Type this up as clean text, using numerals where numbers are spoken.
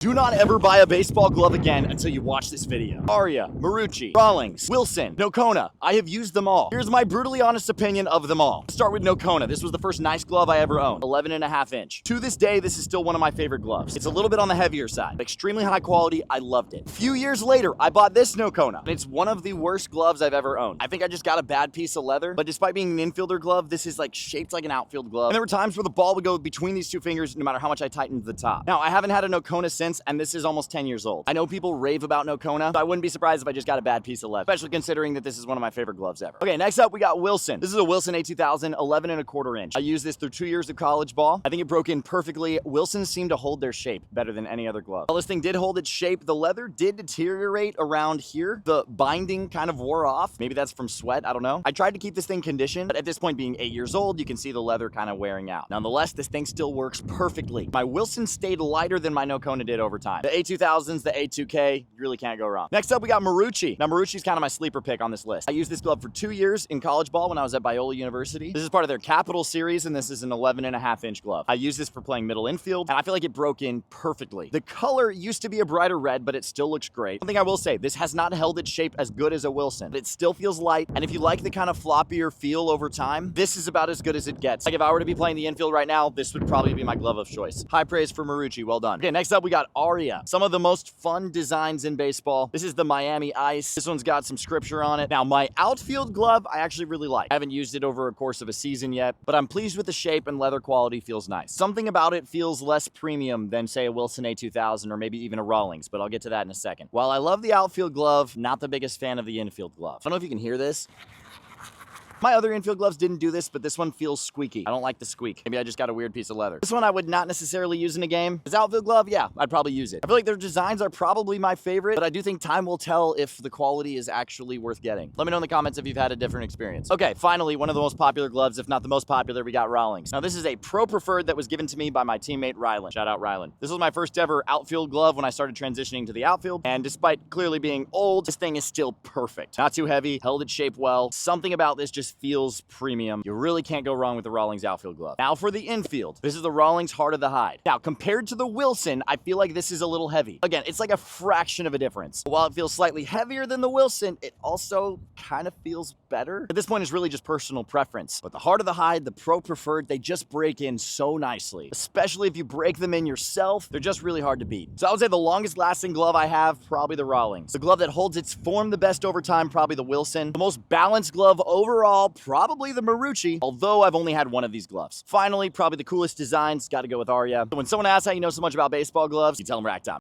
Do not ever buy a baseball glove again until you watch this video. Aria, Marucci, Rawlings, Wilson, Nokona. I have used them all. Here's my brutally honest opinion of them all. Let's start with Nokona. This was the first nice glove I ever owned. 11.5 inch. To this day, this is still one of my favorite gloves. It's a little bit on the heavier side. Extremely high quality. I loved it. A few years later, I bought this Nokona. It's one of the worst gloves I've ever owned. I think I just got a bad piece of leather, but despite being an infielder glove, this is like shaped like an outfield glove. And there were times where the ball would go between these two fingers no matter how much I tightened the top. Now, I haven't had a Nokona since, and this is almost 10 years old. I know people rave about Nokona, so I wouldn't be surprised if I just got a bad piece of leather, especially considering that this is one of my favorite gloves ever. Okay, next up we got Wilson. This is a Wilson A2000, 11.25 inch. I used this through 2 years of college ball. I think it broke in perfectly. Wilsons seem to hold their shape better than any other glove. While this thing did hold its shape, the leather did deteriorate around here. The binding kind of wore off. Maybe that's from sweat, I don't know. I tried to keep this thing conditioned, but at this point being 8 years old, you can see the leather kind of wearing out. Nonetheless, this thing still works perfectly. My Wilson stayed lighter than my Nokona did over time. The A2000s, the A2K, you really can't go wrong. Next up, we got Marucci. Now, Marucci's kind of my sleeper pick on this list. I used this glove for 2 years in college ball when I was at Biola University. This is part of their Capital series, and this is an 11.5 inch glove. I used this for playing middle infield, and I feel like it broke in perfectly. The color used to be a brighter red, but it still looks great. One thing I will say, this has not held its shape as good as a Wilson, but it still feels light, and if you like the kind of floppier feel over time, this is about as good as it gets. Like if I were to be playing the infield right now, this would probably be my glove of choice. High praise for Marucci, well done. Okay, next up we got Aria. Some of the most fun designs in baseball. This is the Miami Ice. This one's got some scripture on it. Now, my outfield glove, I actually really like. I haven't used it over a course of a season yet, but I'm pleased with the shape and leather quality feels nice. Something about it feels less premium than, say, a Wilson A2000 or maybe even a Rawlings, but I'll get to that in a second. While I love the outfield glove, not the biggest fan of the infield glove. I don't know if you can hear this. My other infield gloves didn't do this, but this one feels squeaky. I don't like the squeak. Maybe I just got a weird piece of leather. This one I would not necessarily use in a game. This outfield glove, yeah, I'd probably use it. I feel like their designs are probably my favorite, but I do think time will tell if the quality is actually worth getting. Let me know in the comments if you've had a different experience. Okay, finally, one of the most popular gloves, if not the most popular, we got Rawlings. Now, this is a Pro Preferred that was given to me by my teammate Rylan. Shout out Rylan. This was my first ever outfield glove when I started transitioning to the outfield, and despite clearly being old, this thing is still perfect. Not too heavy, held its shape well. Something about this just feels premium. You really can't go wrong with the Rawlings outfield glove. Now for the infield. This is the Rawlings Heart of the Hide. Now, compared to the Wilson, I feel like this is a little heavy. Again, it's like a fraction of a difference. While it feels slightly heavier than the Wilson, it also kind of feels better. At this point, it's really just personal preference. But the Heart of the Hide, the Pro Preferred, they just break in so nicely. Especially if you break them in yourself, they're just really hard to beat. So I would say the longest lasting glove I have, probably the Rawlings. The glove that holds its form the best over time, probably the Wilson. The most balanced glove overall, probably the Marucci, although I've only had one of these gloves. Finally, probably the coolest designs, gotta go with Aria. So when someone asks how you know so much about baseball gloves, you tell them Rack Time.